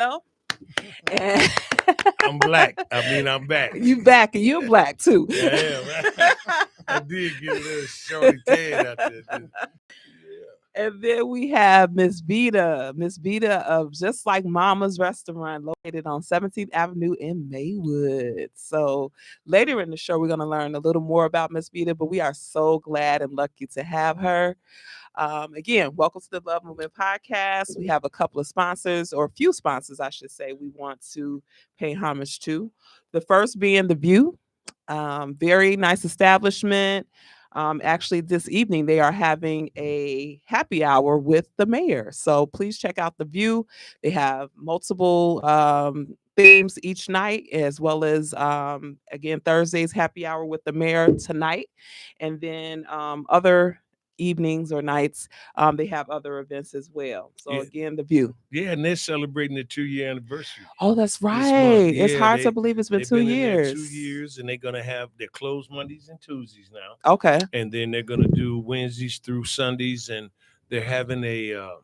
And I'm black. I mean, I'm back. you back and you're black too. Yeah, right. I did get a little shorty tan out there. And then we have Miss Vita. Miss Vita of Just Like Mama's Restaurant, located on 17th Avenue in Maywood. So later in the show, we're going to learn a little more about Miss Vita, but we are so glad and lucky to have her. Again, welcome to the Love Movement Podcast. We have a couple of sponsors, or a few sponsors, I should say, we want to pay homage to. The first being The View, very nice establishment. Actually, this evening they are having a happy hour with the mayor. So please check out The View. They have multiple themes each night, as well as, again, Thursday's happy hour with the mayor tonight. And then other evenings or nights, they have other events as well. So Yeah. again, The View. Yeah, and they're celebrating the 2-year anniversary. Oh, that's this month. right. It's Yeah, hard to believe it's been they've 2 been in there years. 2 years, and they're gonna have they're closed Mondays and Tuesdays now, Okay. and then they're gonna do Wednesdays through Sundays, and they're having a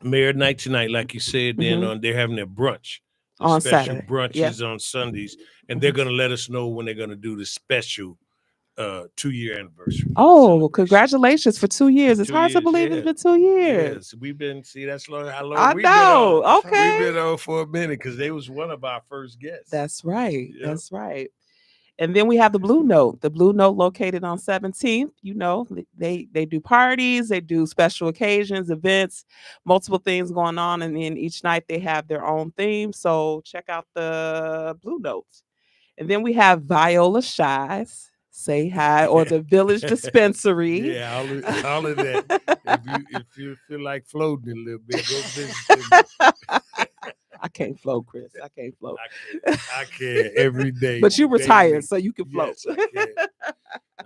mayor night tonight, like you said. Then Mhm. they're having a brunch, the On special Saturday. brunches on Sundays, and they're gonna let us know when they're gonna do the special 2-year anniversary. Oh, celebration. congratulations for 2 years. It's 2 hard to years, believe yeah. it's been 2 years. Yes, we've been that's how long I we've know. been on. Okay. We've been on for a minute because they was one of our first guests. That's right. Yep. That's right. And then we have the Blue Note. The Blue Note located on 17th. You know, they do parties, they do special occasions, events, multiple things going on, and then each night they have their own theme. So check out the Blue Note. And then we have Viola Shies, Say Hi, or the Village Dispensary. Yeah, all of that. If you feel like floating a little bit, go visit them. I can't float, Chris. I can't float. I can every day. But you retired, daily. so you can float. Yes, I can.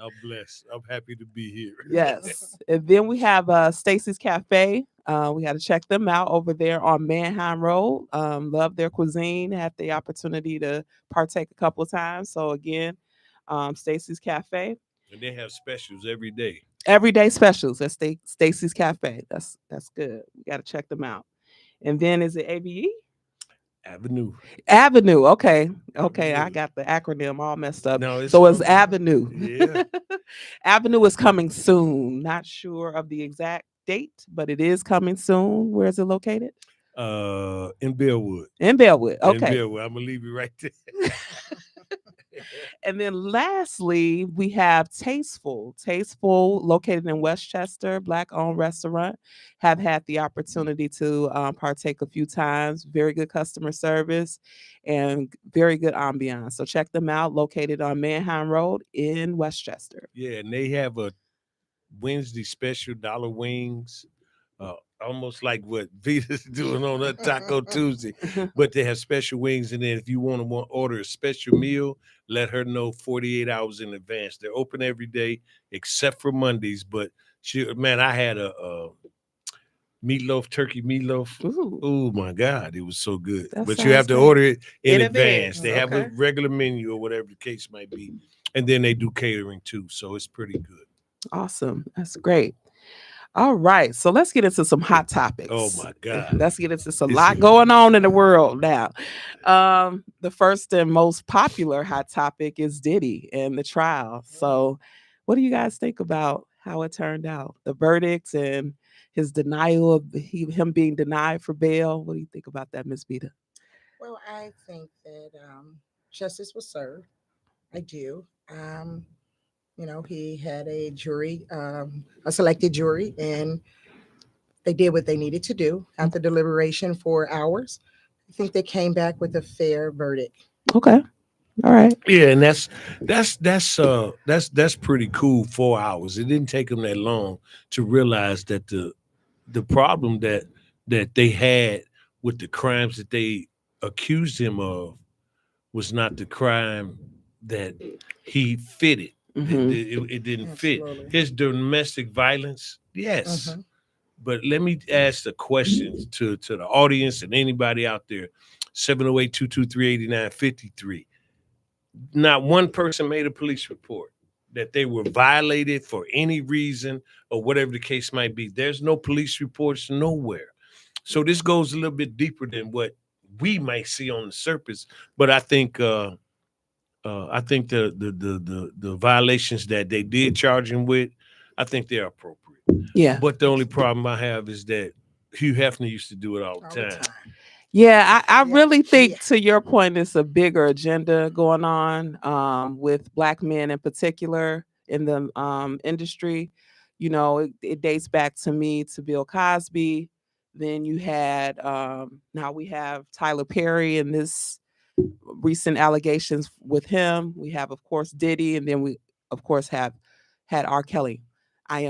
I'm blessed. I'm happy to be here. Yes. And then we have Stacy's Cafe. We got to check them out over there on Manheim Road. Love their cuisine. Had the opportunity to partake a couple of times. So again, Stacy's Cafe. And they have specials every day. Everyday specials at Stacy's Cafe. That's good. We got to check them out. And then is it ABE? Avenue. Okay. I Avenue. got the acronym all messed up. No, So it's Avenue. Yeah. Avenue is coming soon. Not sure of the exact date, but it is coming soon. Where is it located? In Bellwood. In Bellwood. Okay. In Bellwood. I'm gonna leave you right there. And then lastly, we have Tasteful. Tasteful, located in Westchester, Black-owned restaurant. Have had the opportunity to partake a few times. Very good customer service and very good ambiance. So check them out. Located on Manheim Road in Westchester. Yeah, and they have a Wednesday special, dollar wings. Almost like what Vita's doing on that Taco Tuesday, but they have special wings. And then if you want to order a special meal, let her know 48 hours in advance. They're open every day except for Mondays. But I had a turkey meatloaf. Ooh. Oh my God, it was so good. That But you have to sounds order it in In advance. advance, They have a okay. regular menu or whatever the case might be. And then they do catering too. So it's pretty good. Awesome. That's great. All right. So let's get into some hot topics. Oh my God. Let's get into a lot going on in the world now. The first and most popular hot topic is Diddy and the trial. So what do you guys think about how it turned out? The verdicts and his denial of him being denied for bail. What do you think about that, Ms. Vita? Well, I think that justice was served. I do. He had a jury, a selected jury, and they did what they needed to do after deliberation for hours. I think they came back with a fair verdict. Okay. All right. Yeah, and that's pretty cool. 4 hours. It didn't take them that long to realize that the problem that they had with the crimes that they accused him of was not the crime that he fitted. Mhm. It didn't Absolutely. fit. His domestic violence, yes. Mhm. But let me ask the question to the audience and anybody out there. 708-223-8953. Not one person made a police report that they were violated for any reason or whatever the case might be. There's no police reports nowhere. So this goes a little bit deeper than what we might see on the surface. But I think the violations that they did charge him with, I think they're appropriate. Yeah. But the only problem I have is that Hugh Hefner used to do it all All the the time. time. Yeah, I Yeah. really think Yeah. to your point, it's a bigger agenda going on with black men in particular in the industry. You know, it dates back to me to Bill Cosby. Then you had now we have Tyler Perry and this recent allegations with him. We have, of course, Diddy, and then we, of course, have had R. Kelly. I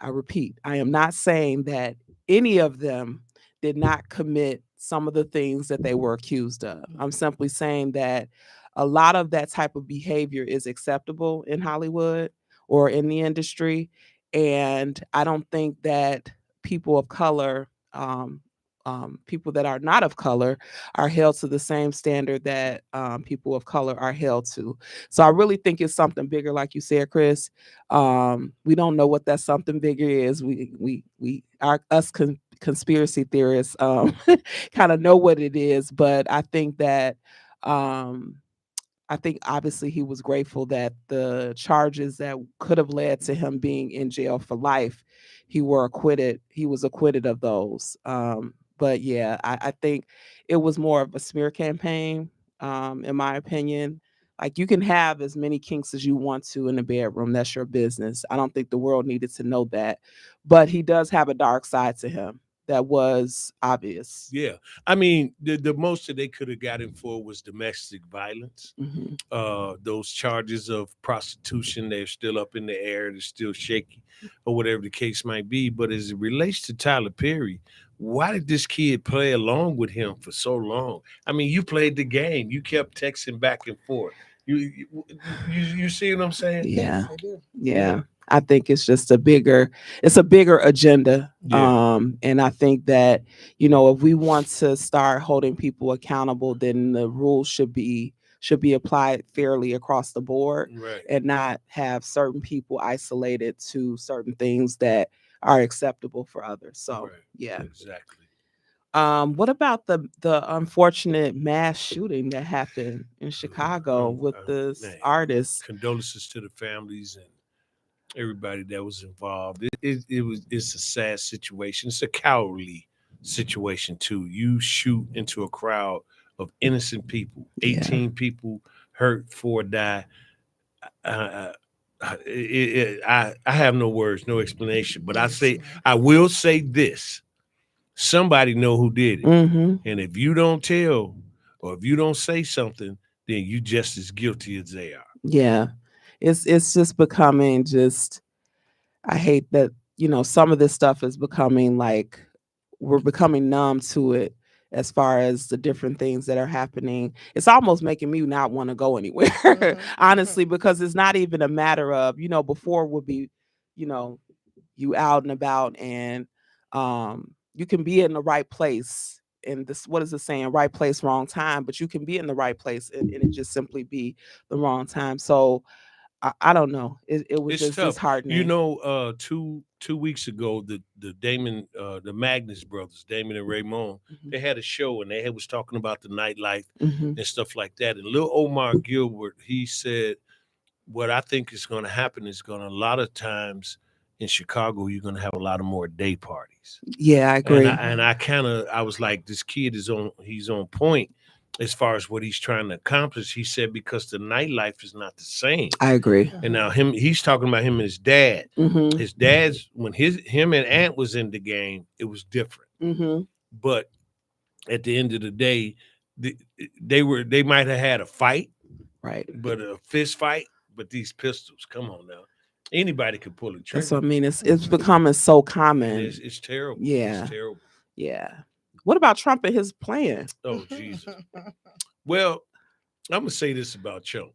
repeat, I am not saying that any of them did not commit some of the things that they were accused of. I'm simply saying that a lot of that type of behavior is acceptable in Hollywood or in the industry. And I don't think that people of color, people that are not of color, are held to the same standard that people of color are held to. So I really think it's something bigger, like you said, Chris. We don't know what that something bigger is. We are us conspiracy theorists kind of know what it is, but I think that um, I think obviously he was grateful that the charges that could have led to him being in jail for life, he were acquitted. He was acquitted of those. But yeah, I think it was more of a smear campaign, in my opinion. Like you can have as many kinks as you want to in the bedroom. That's your business. I don't think the world needed to know that. But he does have a dark side to him that was obvious. Yeah, I mean, the most that they could have got him for was domestic violence. Mhm. Those charges of prostitution, they're still up in the air, they're still shaky, or whatever the case might be. But as it relates to Tyler Perry, why did this kid play along with him for so long? I mean, you played the game, you kept texting back and forth. You see what I'm saying? Yeah. Yes, I do. Yeah. I think it's just it's a bigger agenda. Yeah. And I think that, you know, if we want to start holding people accountable, then the rules should be applied fairly across the board Right. and not have certain people isolated to certain things that are acceptable for others. So Right. yeah. Exactly. What about the unfortunate mass shooting that happened in Chicago with this Man, artist? condolences to the families and everybody that was involved. It's a sad situation. It's a cowardly situation too. You shoot into a crowd of innocent people. Yeah. 18 people hurt, 4 die. Uh, I have no words, no explanation. But I will say this: somebody know who did it, Mm-hmm. and if you don't tell or if you don't say something, then you just as guilty as they are. Yeah. It's just becoming just I hate that, you know, some of this stuff is becoming like we're becoming numb to it as far as the different things that are happening. It's almost making me not want to go anywhere, honestly, because it's not even a matter of, you know, before would be, you know, you out and about and you can be in the right place. And this, what is it saying? Right place, wrong time. But you can be in the right place and it just simply be the wrong time. So I don't know. It was It's just tough. You disheartening. know, 2 weeks ago, the Magnus brothers, Damon and Raymond, Mhm. they had a show and they was talking about the nightlife Mhm. and stuff like that. And Lil Omar Gilbert, he said, what I think is going to happen is going to a lot of times in Chicago, you're going to have a lot of more day parties. Yeah, I And agree. I was like, this kid he's on point as far as what he's trying to accomplish. He said because the nightlife is not the same. I agree. And now he's talking about him and his dad. Mhm. His dad's when him and Aunt was in the game, it was different. Mhm. But at the end of the day, they might have had a fight, Right. but a fist fight. But these pistols, come on now, anybody could pull a That's trigger. what I mean. It's becoming so And common. it's terrible. Yeah. It's terrible. Yeah. What about Trump and his plan? Oh Jesus. Well, I'm gonna say this about Chump.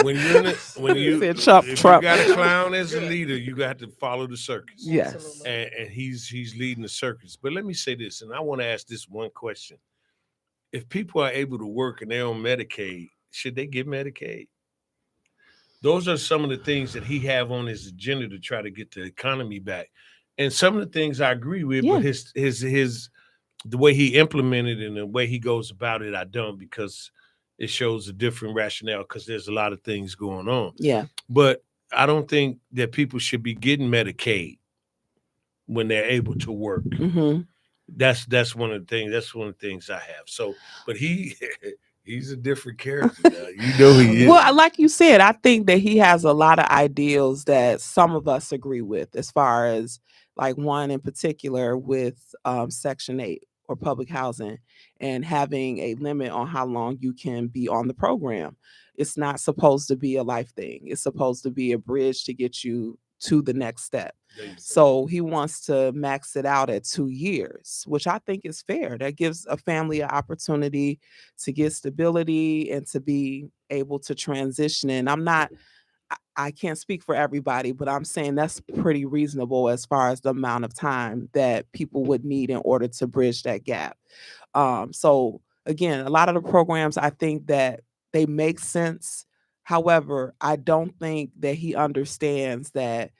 When you're in it, when you Said Trump, if Trump. you got a clown as a leader, you got to follow the circus. Yes. Absolutely. And he's leading the circus. But let me say this, and I want to ask this one question: if people are able to work and they're on Medicaid, should they get Medicaid? Those are some of the things that he have on his agenda to try to get the economy back. And some of the things I agree with, Yeah. but his the way he implemented and the way he goes about it, I don't, because it shows a different rationale, because there's a lot of things going on. Yeah. But I don't think that people should be getting Medicaid when they're able to work. Mm-hmm. That's one of the things. That's one of the things I have. So, but he's a different character now. You know he is. Well, like you said, I think that he has a lot of ideals that some of us agree with, as far as like one in particular with Section 8 or public housing, and having a limit on how long you can be on the program. It's not supposed to be a life thing. It's supposed to be a bridge to get you to the next step. So he wants to max it out at 2 years, which I think is fair. That gives a family an opportunity to get stability and to be able to transition. And I can't speak for everybody, but I'm saying that's pretty reasonable as far as the amount of time that people would need in order to bridge that gap. So again, a lot of the programs, I think that they make sense. However, I don't think that he understands that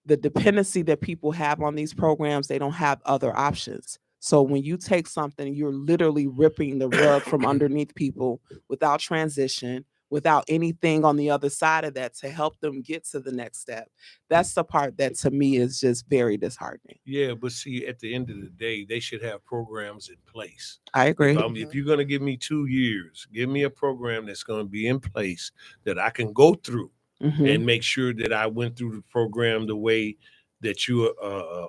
the dependency that people have on these programs, they don't have other options. So when you take something, you're literally ripping the rug from underneath people without transition, without anything on the other side of that to help them get to the next step. That's the part that to me is just very disheartening. Yeah, but see, at the end of the day, they should have programs in place. I agree. If you're going to give me 2 years, give me a program that's going to be in place that I can go through and make sure that I went through the program the way that you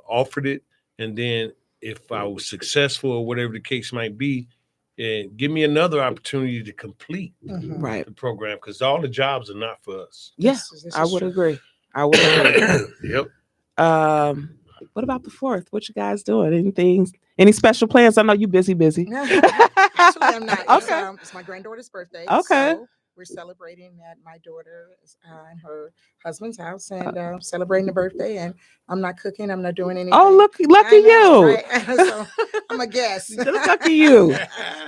offered it. And then if I was successful or whatever the case might be, give me another opportunity to complete Right. the program, because all the jobs are not for us. Yeah, I would agree. I would agree. Yep. What about the 4th? What you guys doing? Anything? Any special plans? I know you busy. Actually, I'm not. Okay. It's my granddaughter's birthday. Okay. So we're celebrating at my daughter and her husband's house, and celebrating the birthday. And I'm not cooking. I'm not doing anything. Oh, lucky you. Right? So I'm a guest. Lucky you.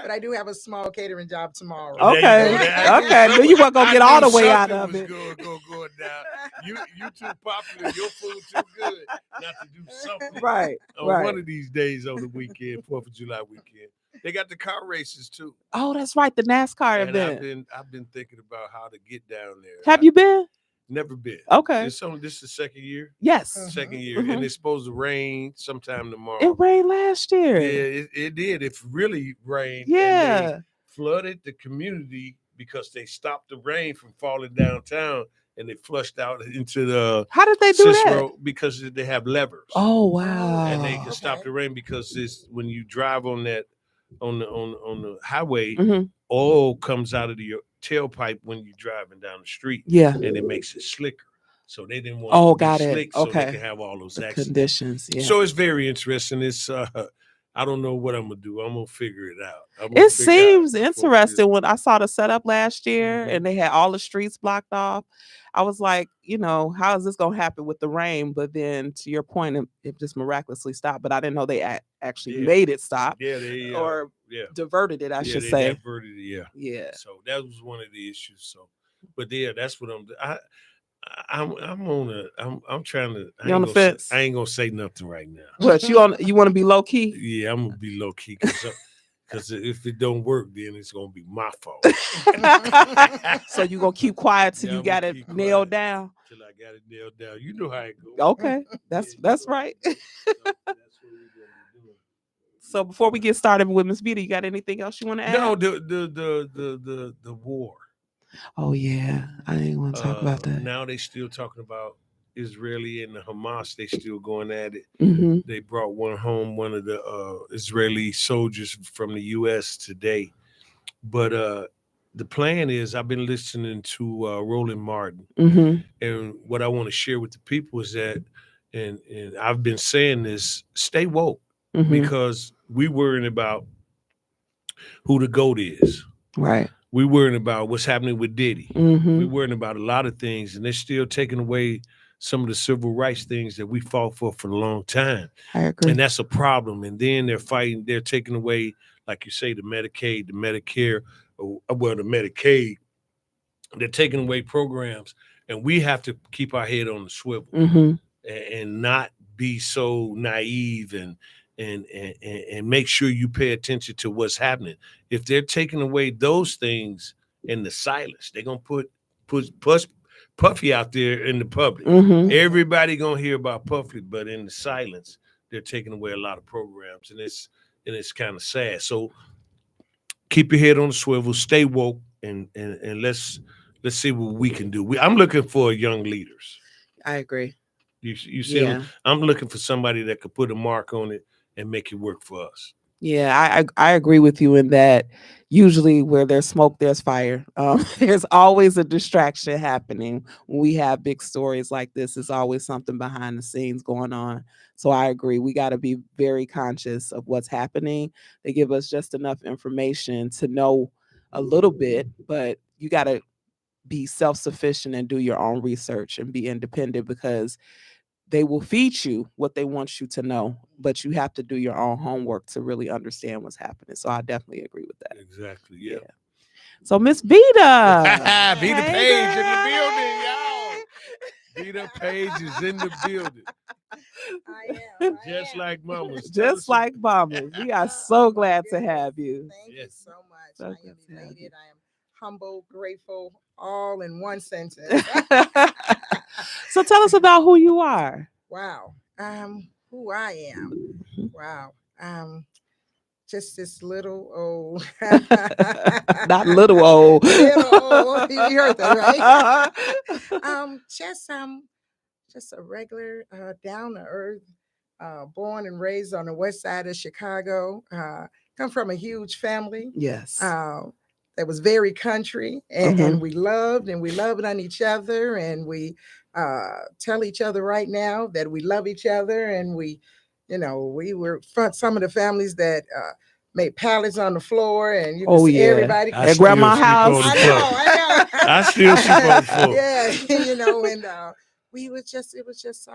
But I do have a small catering job tomorrow. Okay. Okay. You weren't gonna get all the way out of it. Going down. You too popular. Your food too good not to do something. Right. On one of these days on the weekend, 4th of July weekend. They got the car races too. Oh, that's right. The NASCAR And event. I've been thinking about how to get down there. Have you been? Never been. Okay. This is the second year. Yes. Second year. And it's supposed to rain sometime tomorrow. It rained last year. Yeah, it did. It really rained. Yeah. And they flooded the community because they stopped the rain from falling downtown, and they flushed out into the How did they do that? Because they have levers. Oh wow. And they can stop the rain, because it's when you drive on that on the highway, oil comes out of your tailpipe when you're driving down the street. Yeah. And it makes it slicker. So they didn't want it to be slick, so they can have all those accidents. Conditions. Yeah. So it's very interesting. It's I don't know what I'm gonna do. I'm gonna figure it out. It seems interesting. When I saw the setup last year and they had all the streets blocked off, I was like, how is this gonna happen with the rain? But then, to your point, it just miraculously stopped. But I didn't know they actually made it stop. Yeah, they or diverted it. I should say. Diverted it. Yeah. Yeah. So that was one of the issues. So, but yeah, that's what I'm trying to. You on the fence? I ain't gonna say nothing right now. What you want to be low key? Yeah, I'm gonna be low key because if it don't work, then it's gonna be my fault. So you gonna keep quiet till you got it nailed down? Till I got it nailed down. You know how it goes. Okay, that's right. So that's what we're gonna be doing. So before we get started with Miss Vita, you got anything else you want to add? No, the war. Oh yeah, I didn't want to talk about that. Now they still talking about Israeli and the Hamas. They still going at it. They brought one of the Israeli soldiers from the U.S. today. But the plan is, I've been listening to Roland Martin, and what I want to share with the people is that, and I've been saying this: stay woke, because we worrying about who the GOAT is, right? We worrying about what's happening with Diddy. We worrying about a lot of things, and they're still taking away some of the civil rights things that we fought for a long time. I agree. And that's a problem. And then they're taking away, like you say, the Medicaid, the Medicare, the Medicaid. They're taking away programs, and we have to keep our head on the swivel and not be so naive and make sure you pay attention to what's happening. If they're taking away those things in the silence, they're gonna put Puffy out there in the public. Mm-hmm. Everybody gonna hear about Puffy, but in the silence, they're taking away a lot of programs, and it's kind of sad. So keep your head on the swivel, stay woke, and let's see what we can do. I'm looking for young leaders. I agree. You see, Yeah. I'm looking for somebody that could put a mark on it and make it work for us. Yeah, I agree with you in that usually where there's smoke, there's fire. There's always a distraction happening. When we have big stories like this, there's always something behind the scenes going on. So I agree. We got to be very conscious of what's happening. They give us just enough information to know a little bit, but you got to be self-sufficient and do your own research and be independent, because they will feed you what they want you to know, but you have to do your own homework to really understand what's happening. So I definitely agree with that. Exactly. Yeah. So Miss Vita. Vita Hey, Page in the girl. building, y'all. Vita Page is in the building. I am. Just like mamas. Just like mamas. We are so glad to have you. Thank you so much. So I good am to have you. elated. I am humble, grateful, all in one sentence. So tell us about who you are. Wow. Who I am. Wow. Just this little old. Not little old. Little old. You heard that, right? Just a regular, down to earth, born and raised on the west side of Chicago. Come from a huge family. Yes. That was very country, and we loved on each other, and we tell each other right now that we love each other, and we were some of the families that made pallets on the floor, and you could see everybody at grandma's house. I know. I still sleep on the floor. Yeah, and it was just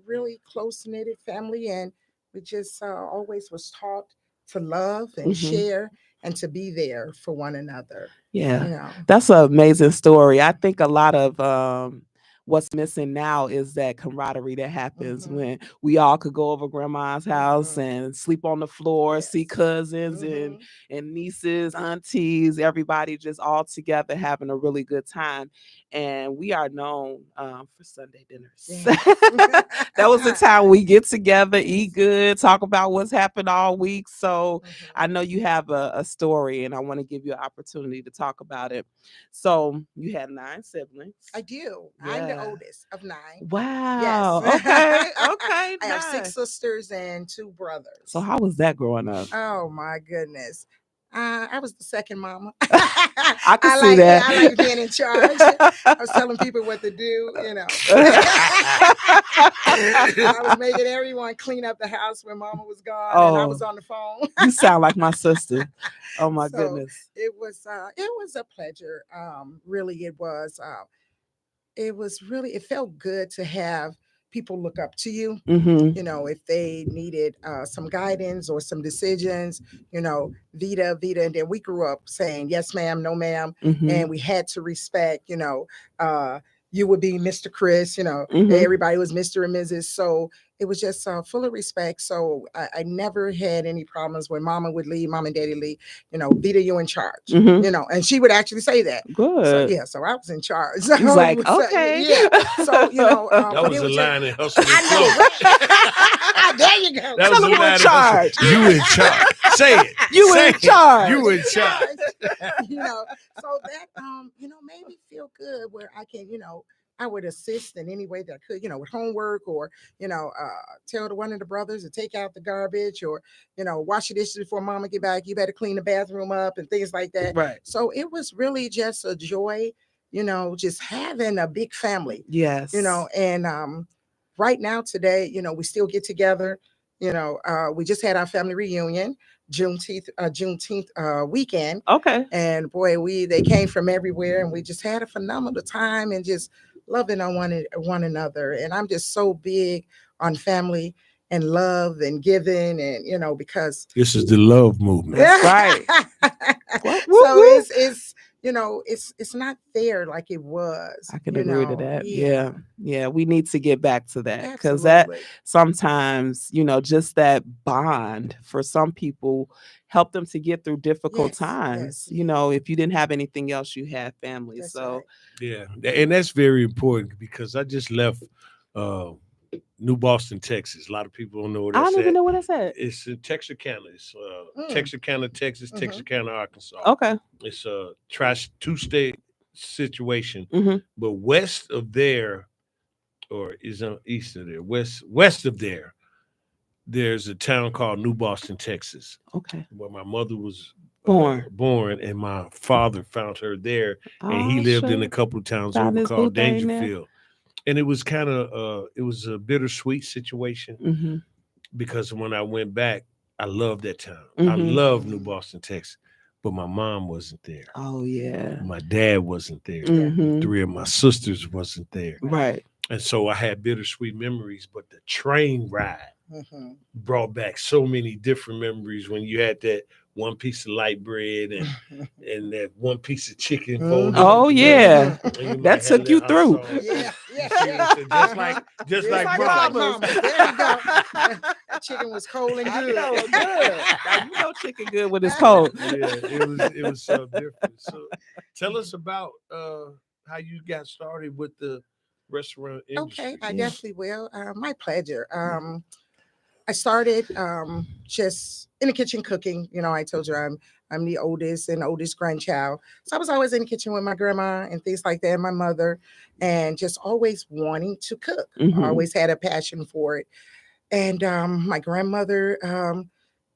really close knitted family, and we just always was taught to love and share and to be there for one another. Yeah, that's an amazing story. I think a lot of what's missing now is that camaraderie that happens when we all could go over grandma's house and sleep on the floor, see cousins and nieces, aunties, everybody just all together having a really good time. And we are known for Sunday dinners. Yes. That was the time we get together, eat good, talk about what's happened all week. So I know you have a story, and I want to give you an opportunity to talk about it. So you had 9 siblings. I do. Yeah. I'm the oldest of 9. Wow. Yes. Okay. I have 6 sisters and 2 brothers. So how was that growing up? Oh my goodness. I was the second mama. I can see that. I like being in charge. I was telling people what to do, I was making everyone clean up the house when mama was gone, and I was on the phone. You sound like my sister. Oh my goodness. It was a pleasure. Really, it was. It felt good to have people look up to you. If they needed some guidance or some decisions, Vita, and then we grew up saying yes ma'am, no ma'am, and we had to respect, you would be Mr. Chris, everybody was Mr. and Mrs. So it was just full of respect. So I never had any problems when mama would leave, mom and daddy leave, Vita, you in charge, and she would actually say that. Good. So I was in charge. He's like, okay. So, that was a line in Hustle and Flow. There you go. That was a line in charge. You in charge. Say it. You in charge. You in charge. So that, made me feel good where I can, I would assist in any way that I could, with homework or, tell one of the brothers to take out the garbage or, wash the dishes before mama get back. You better clean the bathroom up and things like that. Right. So it was really just a joy, just having a big family. Yes. And right now today, we still get together. We just had our family reunion, Juneteenth weekend. Okay. And boy, they came from everywhere, and we just had a phenomenal time and just loving on one another. And I'm just so big on family and love and giving, and because this is the love movement. That's right. So it's it's not there like it was. I can agree to that. Yeah. Yeah. We need to get back to that, because that sometimes, just that bond for some people help them to get through difficult times. If you didn't have anything else, you had family. That's so right. Yeah, and that's very important because I just left New Boston, Texas. A lot of people don't know where I that's don't even at. know what that's at. It's in Texarkana. It's Texarkana, Texas, Texarkana, Arkansas. Okay. It's a two-state situation. Mm-hmm. But west of there, or is on east of there, west of there, there's a town called New Boston, Texas. Okay. Where my mother was born, and my father found her there, and he lived in a couple of towns Found over his called boo thing there. Dangerfield. And it was kind of it was a bittersweet situation Mm-hmm. because when I went back, I loved that town. I Mhm. love New Boston, Texas, but my mom wasn't there. Oh yeah. My dad wasn't there. Mhm. 3 of my sisters wasn't there. Right. And so I had bittersweet memories, but the train ride Mhm. brought back so many different memories when you had that one piece of light bread and that one piece of chicken folded Oh up yeah. together. And you might That have took you hot through. sauce. Yeah, yeah, So yeah. just Yeah, like mama. mama. There you go. That chicken was cold and I good. know, good. Now, you know chicken good when it's cold. Yeah, it was so different. So tell us about how you got started with the restaurant industry. Okay, I definitely will. My pleasure. I started just in the kitchen cooking. I told you I'm the oldest and oldest grandchild, so I was always in the kitchen with my grandma and things like that, and my mother, and just always wanting to cook. Mhm. I always had a passion for it. And my grandmother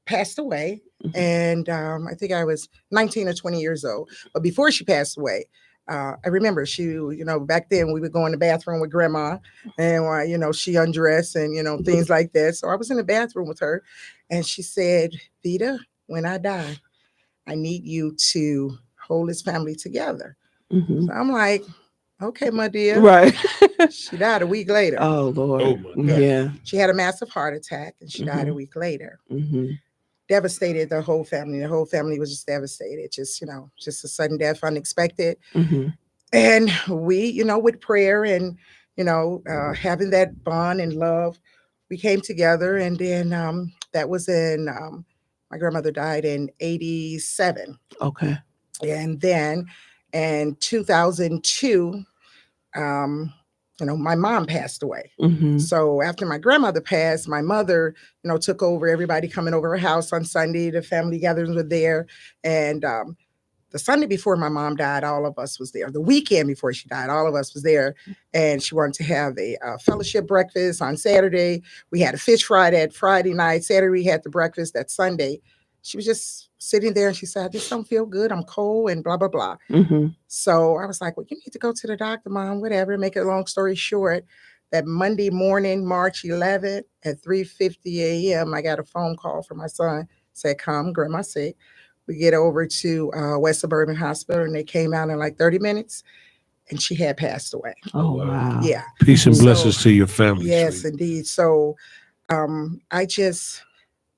passed away, Mhm. and I think I was 19 or 20 years old. But before she passed away, I remember she, back then we would go in the bathroom with grandma, and she undressed and things like that. So I was in the bathroom with her, and she said, "Vita, when I die, I need you to hold this family together." Mhm. So I'm like, "Okay, my dear." Right. She died a week later. Oh Lord. Oh, my God. Yeah. She had a massive heart attack, and she died a Mhm. week later. Mm-hmm. Devastated the whole family. The whole family was just devastated. Just a sudden death, unexpected. Mm-hmm. And we, with prayer and having that bond and love, we came together. And then that was in my grandmother died in '87, Okay. and then in 2002. My mom passed away. Mm-hmm. So after my grandmother passed, my mother, took over everybody coming over her house on Sunday. The family gatherings were there. And the Sunday before my mom died, all of us was there. The weekend before she died, all of us was there. And she wanted to have a fellowship breakfast on Saturday. We had a fish fry that Friday night. Saturday, we had the breakfast that Sunday. She was just sitting there and she said, "I just don't feel good. I'm cold," and blah, blah, blah. Mm-hmm. So I was like, "Well, you need to go to the doctor, Mom, whatever." Make a long story short, that Monday morning, March 11th at 3:50 a.m., I got a phone call from my son. Said, "Come, grandma's sick." We get over to West Suburban Hospital, and they came out in like 30 minutes, and she had passed away. Oh wow. Yeah. Peace and Mhm. blessings to your family. Yes, sweetie. indeed. So I just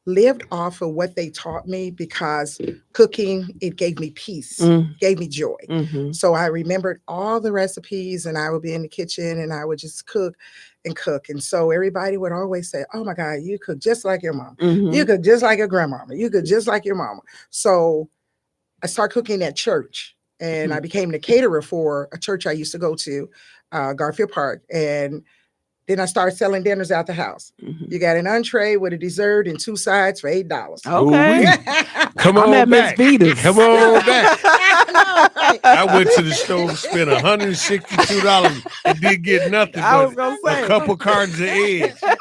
lived off of what they taught me, because cooking, it gave me peace, gave me joy. Mm-hmm. So I remembered all the recipes, and I would be in the kitchen and I would just cook and cook. And so everybody would always say, "Oh my God, you cook just like your mom. Mm-hmm. You cook just like your grandmama. You cook just like your mama." So I started cooking at church, and I became the caterer for a church I used to go to, Garfield Park. And then I started selling dinners out the house. Mm-hmm. You got an entree with a dessert and 2 sides for $8. Okay. Come I'm on at Miss back. Vita's. Come on back. I know, right? I went to the store and spent $162 and didn't get nothing I was but gonna say. a couple cartons of eggs. So,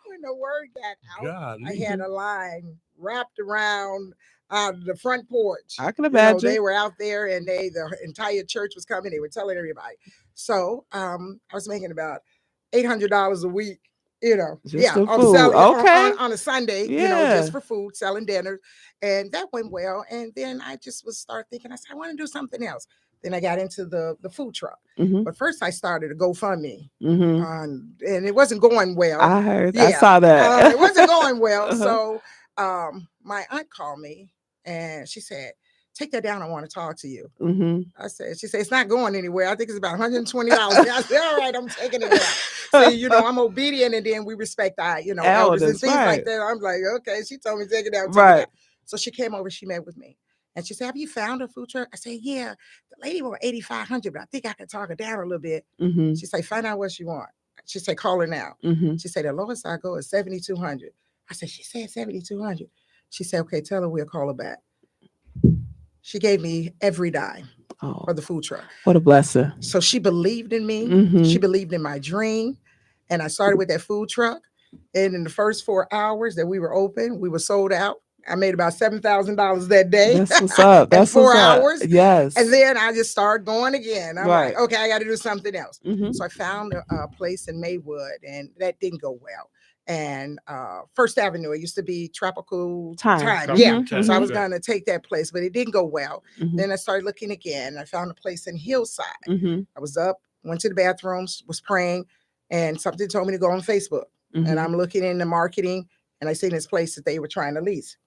when the word got out, God, I had a line wrapped around the front porch. I can imagine. They were out there, and the entire church was coming. They were telling everybody. So I was making about $800 a week. Just in on food. selling Okay. on a Sunday. Yeah. Just for food, selling dinners, and that went well. And then I just was start thinking. I said, I want to do something else. Then I got into the food truck. Mm-hmm. But first, I started a GoFundMe, Mm-hmm. and it wasn't going well. I heard. I saw that. It wasn't going well. Uh-huh. So my aunt called me, and she said, take that down. I want to talk to you. She said, it's not going anywhere. I think it's about $120. I said, all right, I'm taking it down. See, I'm obedient, and then we respect our, elders and things like that. I'm like, okay, she told me to take it down. Take it down. So she came over, she met with me. And she said, have you found a food truck? I said, yeah. The lady wanted $8,500, but I think I could talk her down a little bit. She said, find out what she want. She said, call her now. She said, the lowest I go is $7,200. I said, she said $7,200. She said, okay, tell her we'll call her back. She gave me every dime for the food truck. What a blessing. So she believed in me. She believed in my dream. And I started with that food truck. And in the first 4 hours that we were open, we were sold out. I made about $7,000 that day. That's what's up. That's 4 hours. Yes. And then I just started going again. I'm like, okay, I got to do something else. So I found a place in Maywood, and that didn't go well. And First Avenue, it used to be Tropical Time. Yeah. So I was going to take that place, but it didn't go well. Then I started looking again. I found a place in Hillside. I was up, went to the bathrooms, was praying, and something told me to go on Facebook. And I'm looking in the marketing, and I seen this place that they were trying to lease.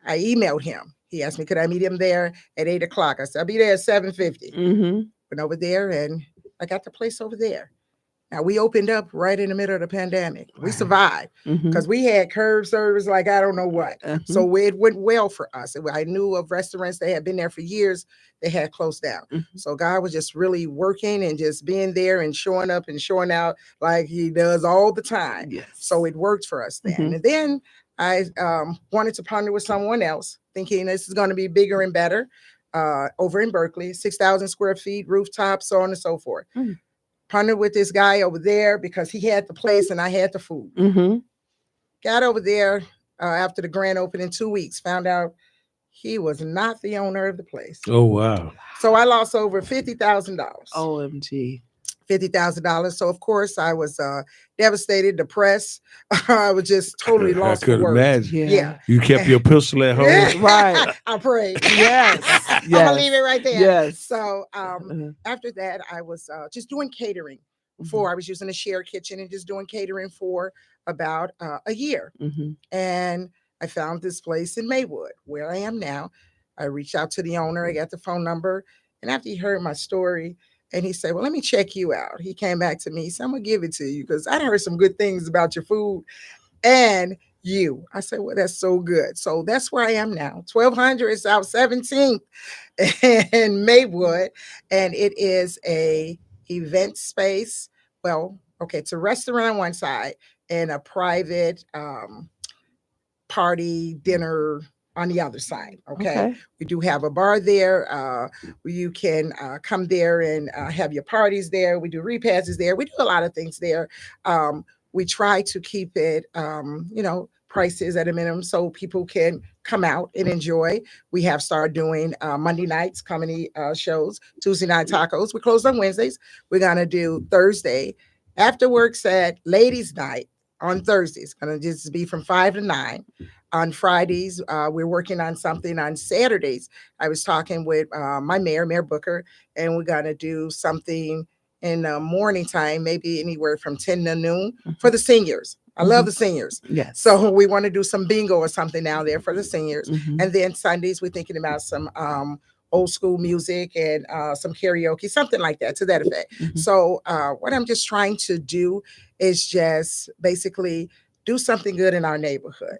I emailed him. He asked me, could I meet him there at 8:00? I said, I'll be there at 7:50. Went over there, and I got the place over there. Now, we opened up right in the middle of the pandemic. We survived because we had curb service like I don't know what. So it went well for us. I knew of restaurants that had been there for years. They had closed down. So God was just really working and just being there and showing up and showing out like he does all the time. Yes. So it worked for us then. And then I wanted to partner with someone else, thinking this is going to be bigger and better over in Berkeley, 6,000 square feet, rooftop, so on and so forth. Partnered with this guy over there because he had the place and I had the food. Got over there after the grand opening 2 weeks, found out he was not the owner of the place. Oh, wow. So I lost over $50,000. OMG. $50,000. So, of course, I was devastated, depressed. I was just totally lost. I could imagine. Yeah. You kept your pistol at home? Right. I prayed. Yes. I'm going to leave it right there. Yes. So after that, I was just doing catering. Before I was using a shared kitchen and just doing catering for about a year. And I found this place in Maywood where I am now. I reached out to the owner. I got the phone number. And after he heard my story, and he said, well, let me check you out. He came back to me. He said, I'm going to give it to you because I heard some good things about your food and you. I said, well, that's so good. So that's where I am now. 1200 South 17th in Maywood. And it is a event space. Well, okay, it's a restaurant on one side and a private party dinner on the other side. Okay. We do have a bar there. You can come there and have your parties there. We do repasses there. We do a lot of things there. We try to keep it, prices at a minimum so people can come out and enjoy. We have started doing Monday nights comedy shows, Tuesday night tacos. We close on Wednesdays. We're going to do Thursday after work set, ladies night on Thursdays. Going to just be from 5 to 9. On Fridays, we're working on something. On Saturdays, I was talking with my Mayor Booker, and we're going to do something in the morning time, maybe anywhere from 10 to noon for the seniors. I love the seniors. Yes. So we want to do some bingo or something down there for the seniors. And then Sundays, we're thinking about some old school music and some karaoke, something like that, to that effect. So what I'm just trying to do is just basically do something good in our neighborhood.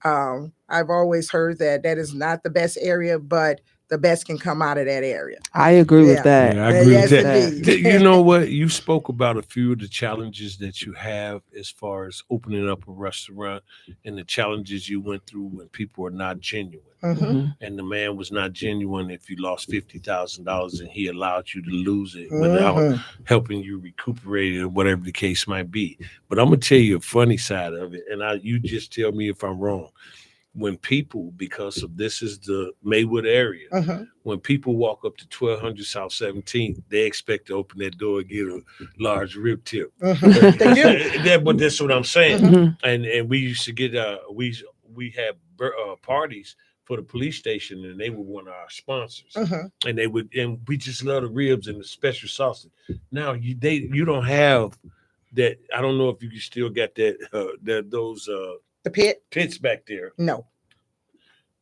I've always heard that is not the best area, but the best can come out of that area. I agree with that. Yeah, I agree Yes, with that. indeed. You know what? You spoke about a few of the challenges that you have as far as opening up a restaurant and the challenges you went through when people are not genuine. And the man was not genuine if you lost $50,000 and he allowed you to lose it without helping you recuperate it or whatever the case might be. But I'm going to tell you a funny side of it, and you just tell me if I'm wrong. When people, because of this is the Maywood area, when people walk up to 1200 South 17th, they expect to open that door and get a large rib tip. But that's what I'm saying. And we used to get we had parties for the police station, and they were one of our sponsors. And we just love the ribs and the special sausage. Now you don't have that. I don't know if you still got that those. The pits back there. No.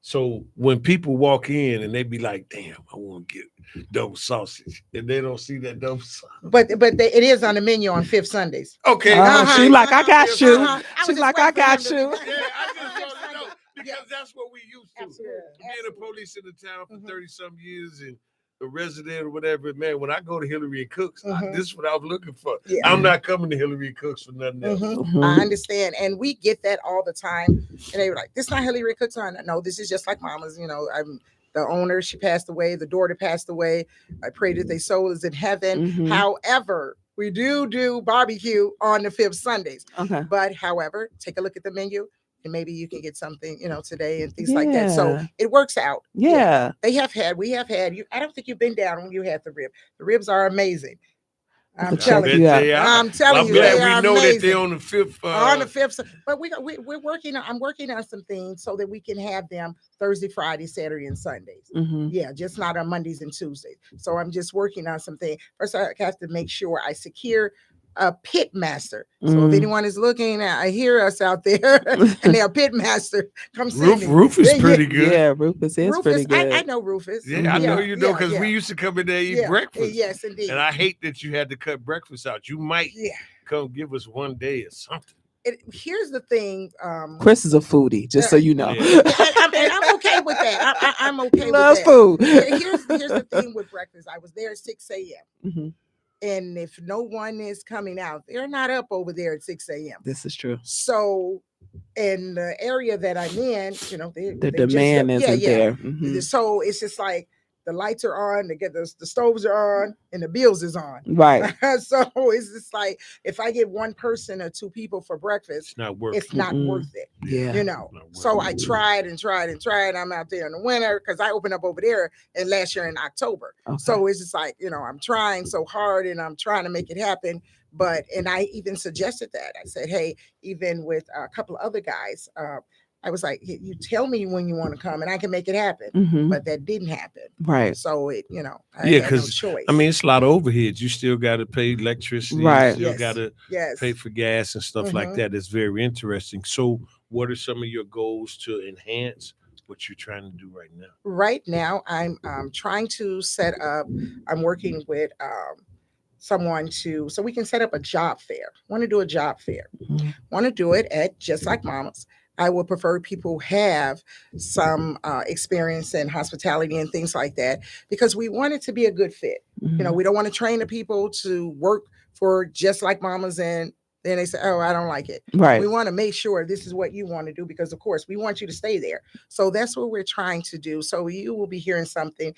So when people walk in and they be like, "Damn, I want to get double sausage," and they don't see that double sausage. But it is on the menu on Fifth Sundays. Okay, She like, I got you. I She's was just like, I waiting for him got to- you. Yeah, I just want to know because Yes. that's what we used to. Absolutely. Being a Absolutely. police in the town for 30-some years and a resident or whatever, man, when I go to Hillary and Cooks, this is what I was looking for. Yeah. I'm not coming to Hillary and Cooks for nothing else. I understand, and we get that all the time. And they were like, "This not Hillary Cook's on." No, this is just like Mama's. You know, I'm the owner. She passed away. The daughter passed away. I pray that their soul is in heaven. However, we do barbecue on the Fifth Sundays. Okay. But however, take a look at the menu. And maybe you can get something, today and things like that. So it works out. Yeah. We have had you. I don't think you've been down when you had the rib. The ribs are amazing. I'm telling you. I'm telling you, glad they are we know amazing. that they're on the fifth. On the fifth, but we're working. I'm working on some things so that we can have them Thursday, Friday, Saturday, and Sundays. Yeah, just not on Mondays and Tuesdays. So I'm just working on something. First, I have to make sure I secure a pit master. So if anyone is looking, I hear us out there, and they're a pit master. Come see me. Rufus is pretty good. Yeah, Rufus is pretty good. I know Rufus. Yeah, I know you know because we used to come in there and eat breakfast. Yes, indeed. And I hate that you had to cut breakfast out. You might come give us one day or something. Here's the thing. Chris is a foodie, just so you know. I'm okay with that. I'm okay with that. Loves food. Here's the thing with breakfast. I was there at 6 a.m. And if no one is coming out, they're not up over there at 6 a.m. This is true. So in the area that I'm in, the demand isn't there. So it's just like the lights are on, the stoves are on, and the bills is on. Right. So it's just like if I get one person or two people for breakfast, it's not worth it. Yeah. So I tried. I'm out there in the winter because I opened up over there and last year in October. Okay. So it's just like, I'm trying so hard and I'm trying to make it happen. And I even suggested that. I said, hey, even with a couple of other guys, I was like, you tell me when you want to come and I can make it happen. But that didn't happen. Right. So I had no choice. I mean, it's a lot of overheads. You still got to pay electricity. Right. You still got to pay for gas and stuff like that. It's very interesting. So what are some of your goals to enhance what you're trying to do right now? Right now, I'm trying to set up, I'm working with someone so we can set up a job fair. Want to do a job fair. Want to do it at Just Like Mama's. I would prefer people have some experience in hospitality and things like that because we want it to be a good fit. We don't want to train the people to work for Just Like Mama's and then they say, oh, I don't like it. Right. We want to make sure this is what you want to do because, of course, we want you to stay there. So that's what we're trying to do. So you will be hearing something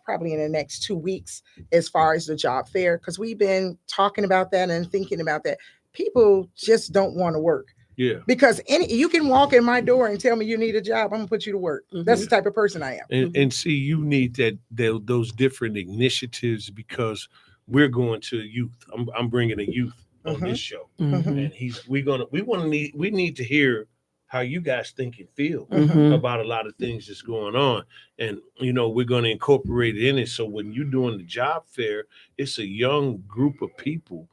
probably in the next 2 weeks as far as the job fair because we've been talking about that and thinking about that. People just don't want to work. Yeah. Because you can walk in my door and tell me you need a job. I'm gonna put you to work. That's the type of person I am. And see, you need those different initiatives because we're going to youth. I'm bringing a youth on this show, and we need to hear how you guys think and feel about a lot of things that's going on, and we're going to incorporate it in it. So when you're doing the job fair, it's a young group of people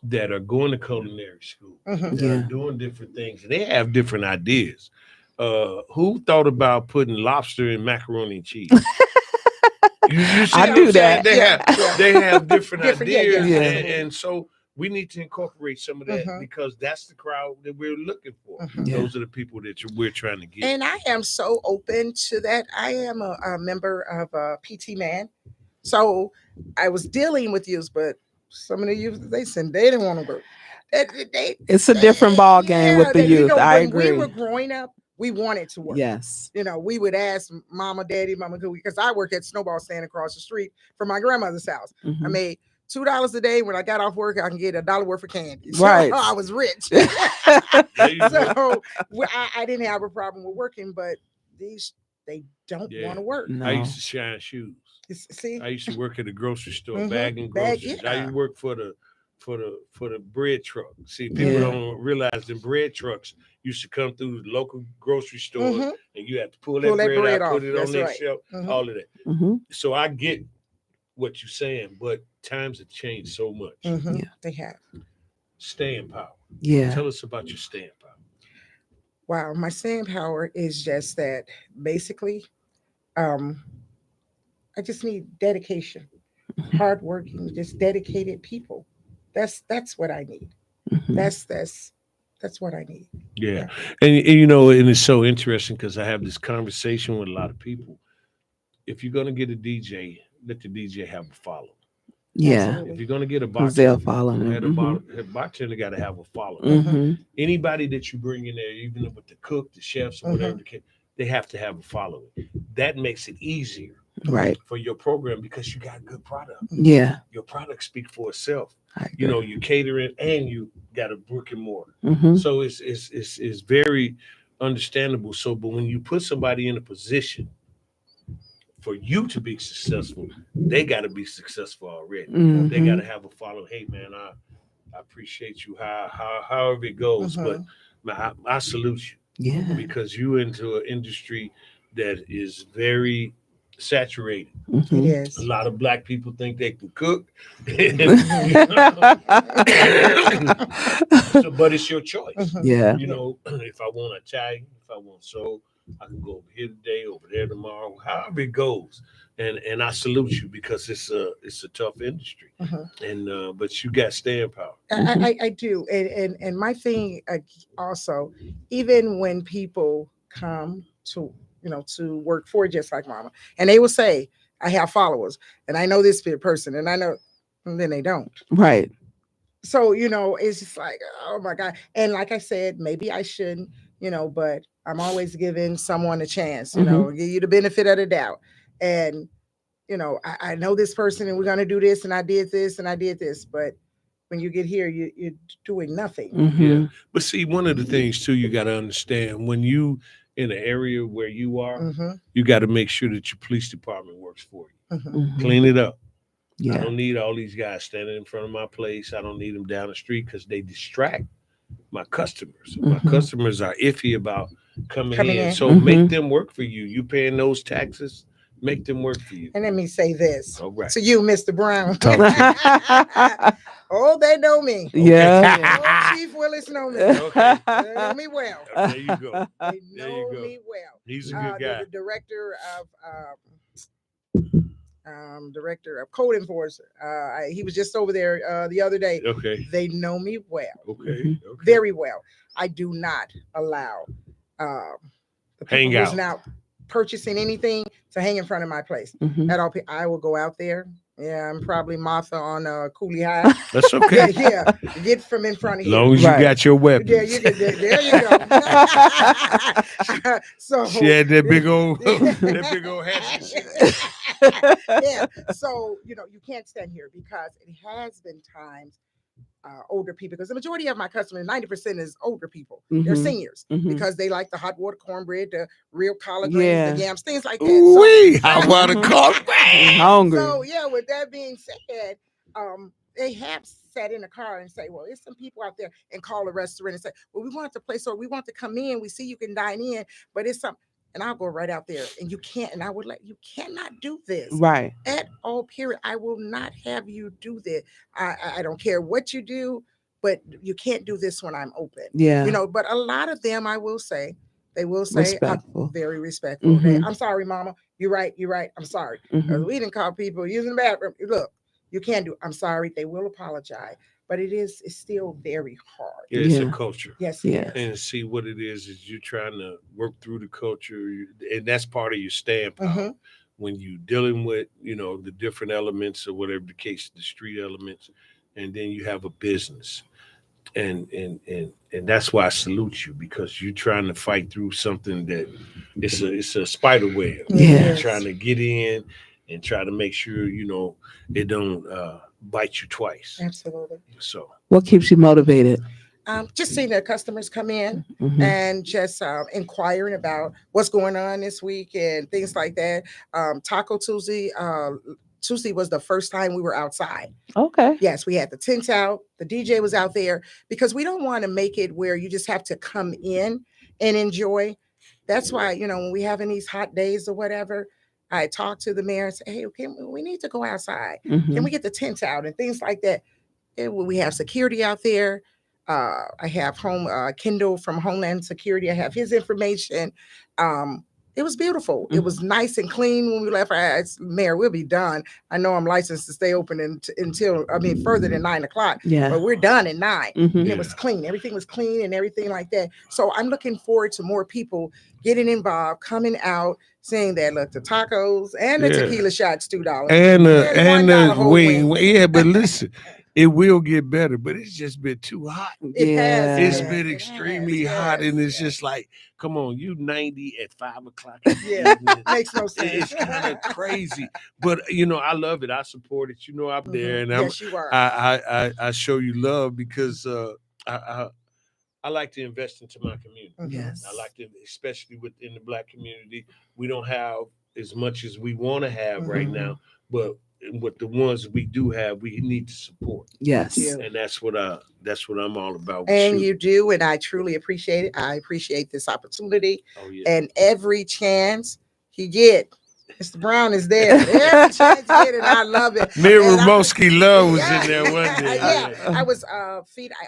that are going to culinary school, that are doing different things. And they have different ideas. Who thought about putting lobster in macaroni and cheese? You see I do that. They have different ideas. And so we need to incorporate some of that because that's the crowd that we're looking for. Those are the people that we're trying to get. And I am so open to that. I am a member of PT Man. So I was dealing with youth, but some of the youth, they didn't want to work. It's a different ball game with the youth. I agree. When we were growing up, we wanted to work. Yes. We would ask mama, daddy, mama, because I work at Snowball Stand across the street from my grandmother's house. I made $2 a day. When I got off work, I can get $1 worth of candy. So right. I was rich. So I didn't have a problem with working, but they don't want to work. No. I used to shine shoes. See, I used to work at a grocery store, bagging groceries. I used to work for the bread truck. See, people don't realize the bread trucks used to come through the local grocery store, and you have to pull that bread out, put it on their shelf, all of that. So I get what you're saying, but times have changed so much. Yeah, they have. Staying power. Yeah. Tell us about your staying power. Wow, my staying power is just that basically, um, I just need dedication, hardworking, just dedicated people. That's what I need. Mhm. That's what I need. Yeah, Yeah. and it's so interesting because I have this conversation with a lot of people. If you're gonna get a DJ, let the DJ have a follow. Yeah, If Absolutely. you're gonna get a because they'll bartender, follow them. a bartender got to have a follow. Mm-hmm. Hmm. Anybody that you bring in there, even with the cook, the chefs, or whatever Mm-hmm. the case, they have to have a following. That makes it easier Right. for your program because you got good product. Yeah. Your product speak for itself. I agree. You catering and you got a brick and mortar. Hmm. So it's very understandable. So, but when you put somebody in a position for you to be successful, they got to be successful already. They got Hmm. to have a follow. Hey, man, I appreciate you. However it goes, but Mm-hmm. man, I salute you Yeah. because you into an industry that is very saturated. It Hmm. A is. lot of black people think they can cook, so, but it's your choice. Mm-hmm. Yeah. If I want Italian, if I want soul, I can go over here today, over there tomorrow, however it goes. And I salute you because it's a tough industry, Mm-hmm. and but you got staying power. I do, and my thing also, even when people come to to work for Just Like Mama, and they will say, "I have followers, and I know this person, and I know," and then they don't. Right. So it's just like, oh my god. And like I said, maybe I shouldn't, but I'm always giving someone a chance, Hmm. give you the benefit of the doubt, and I know this person, and we're gonna do this, and I did this, and I did this, but when you get here, you're doing nothing. Yeah, Hmm. but see, one of the things too, you got to understand when you in an area where you are, Mm-hmm. you got to make sure that your police department works for you. Mm-hmm. Hmm. Clean it up. I Yeah. don't need all these guys standing in front of my place. I don't need them down the street because they distract my customers. My Hmm. customers are iffy about coming Coming in. in. So make them work for you. You paying those taxes, make them work for you. And let me say this All right. to you, Mr. Brown. Talk to Oh, they know me. Yeah. Oh, Chief Willis know me. Okay. They know me well. There you go. They There you know go. me well. He's a good guy. The director of code enforcement. He was just over there the other day. Okay. They know me well, Okay. Okay. very well. I do not allow the people Hang who's out. now purchasing anything to hang in front of my place. Hmm. At all, I will go out there. Yeah, I'm probably Martha on Cooley High. That's Yeah, okay. yeah, get from in front of As long here. as you Right. got your weapons. There you go. There you go. So She had that big old that big old hatchet. yeah. So you can't stand here because it has been times older people, because the majority of my customers, 90% is older people. They're Mhm. seniors Mhm. because they like the hot water cornbread, the real collard greens, Yeah. the yams, things like that. Ooh-wee, how about a Mhm. cornbread? Hungry. So yeah, with that being said, they have sat in a car and say, well, there's some people out there, and call a restaurant and say, well, we want the place, or we want to come in. We see you can dine in, but it's some, and I'll go right out there, and you can't, and I would let you cannot do this Right. at all. Period. I will not have you do this. I don't care what you do, but you can't do this when I'm open. Yeah. But a lot of them, I will say, they will say, Respectful. very respectful. Mhm. I'm sorry, mama. You're right. You're right. I'm sorry. Mhm. We didn't call people using the bathroom. Look, you can't do. I'm sorry. They will apologize, but it's still very hard. Yeah, it's a Yeah. culture. Yes, Yeah. it is. And see what it is you're trying to work through the culture, and that's part of your stand power. Mhm. When you dealing with the different elements or whatever the case, the street elements, and then you have a business, and that's why I salute you, because you're trying to fight through something that it's a spider web. It Yeah. You're is. trying to get in and try to make sure it don't bite you twice. Absolutely. So What keeps you motivated? Just seeing the customers come in Mhm. and just inquiring about what's going on this week and things like that. Taco Tuesday. Tuesday was the first time we were outside. Okay. Yes, we had the tents out. The DJ was out there, because we don't want to make it where you just have to come in and enjoy. That's why, when we having these hot days or whatever, I talk to the mayor and say, hey, okay, we need to go outside. Can Mhm. we get the tents out and things like that? And we have security out there. I have Kendall from Homeland Security. I have his information. It was beautiful. It was nice and clean when we left. I said, Mayor, we'll be done. I know I'm licensed to stay open until further than 9:00. Yeah. But we're done at 9. Mhm. And it was clean. Everything was clean and everything like that. So I'm looking forward to more people getting involved, coming out, saying that look, the tacos and the tequila shots $2 and the $1 whole wing. Yeah, but listen, it will get better. But it's just been too hot. It has It's been. been It extremely has, hot, yes, and it's yes. just like, come on, you 90 at 5:00. in the Yeah, evening. makes no sense. It's kind of crazy, but I love it. I support it. I'm there, and Yes, you are. I show you love because I like to invest into my community. Yes. I like to, especially within the Black community. We don't have as much as we want to have right now, but with the ones we do have, we need to support. Yes. And that's what I'm all about. And you do, and I truly appreciate it. I appreciate this opportunity. Oh, yeah. And every chance you get, Mr. Brown is there. Every chance you get, and I love it. Mira And Mosky Love was yeah, in there one day. yeah. I was I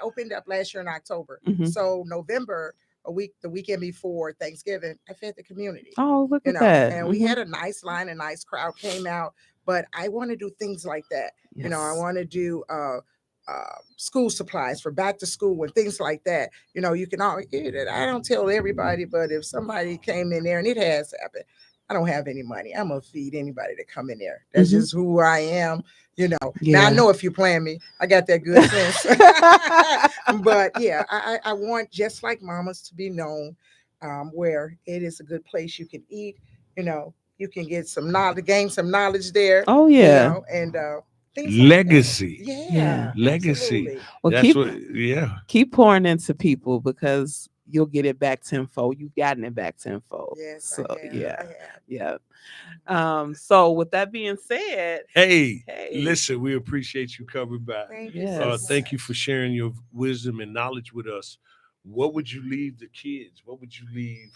opened up last year in October. Mhm. So November, the weekend before Thanksgiving, I fed the community. Oh, look at that. And we had a nice line, a nice crowd came out. But I want to do things like that. Yes. I want to do school supplies for back to school and things like that. You can always get it. I don't tell everybody, but if somebody came in there, and it has happened, I don't have any money, I'm gonna feed anybody that come in there. That's just who I am. Now I know if you plan me, I got that good sense. But yeah, I want just like Mama's to be known, where it is a good place you can eat. You can get some knowledge, gain some knowledge there. Oh yeah. And things legacy. Like Yeah. Legacy. Absolutely. Well, That's keep pouring into people because you'll get it back tenfold. You've gotten it back tenfold. Yes. So I have. yeah. So with that being said, hey, listen, we appreciate you coming by. Thank you. Yes. Thank you for sharing your wisdom and knowledge with us. What would you leave the kids? What would you leave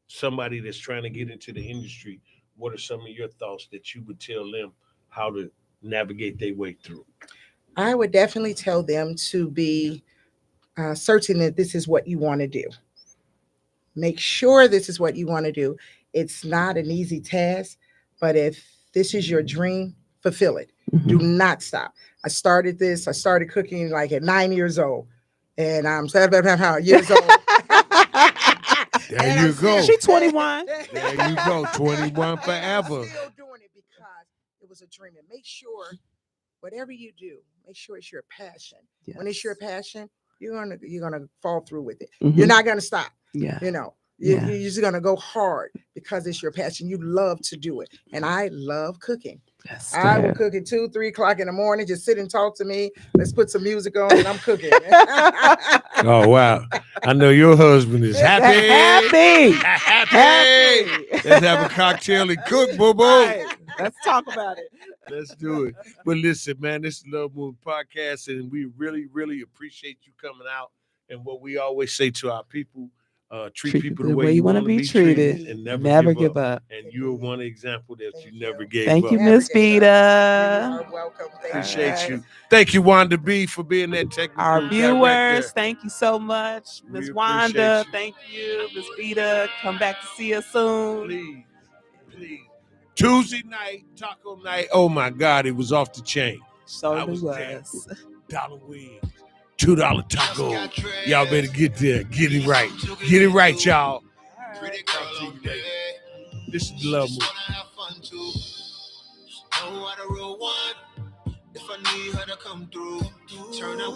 somebody that's trying to get into the industry? What are some of your thoughts that you would tell them how to navigate their way through? I would definitely tell them to be certain that this is what you want to do. Make sure this is what you want to do. It's not an easy task, but if this is your dream, fulfill it. Do not stop. I started cooking like at 9 years old, and I'm 7 years old. There you go. She's 21. There you go. 21 forever. I'm still doing it because it was a dream. And make sure whatever you do, make sure it's your passion. Yes. When it's your passion, you're gonna fall through with it. You're not gonna stop. Yeah. You're just gonna go hard because it's your passion. You love to do it, and I love cooking. Yes, I will cook at 2-3 o'clock in the morning. Just sit and talk to me. Let's put some music on, and I'm cooking. Oh wow! I know your husband is happy. Let's have a cocktail and cook, boo boo. Right. Let's talk about it. Let's do it. But listen, man, this is Love Movie Podcast, and we really, really appreciate you coming out. And what we always say to our people, treat people the way you want to be treated, and never give up. And you're one example that you never gave up. Thank you, Miss Vita. You are welcome. Appreciate you. Thank you, Wanda B, for being that technical Our director. viewers, thank you so much. We Miss appreciate Wanda, you. thank you. Miss Vita, come back to see us soon. Please. Tuesday night, taco night. Oh my God, it was off the chain. So I it was was. there. $1 wings, $2 taco. Y'all better get there. Get it right. Get it right, y'all. This is Love Movie. If I need her to come through, turn up.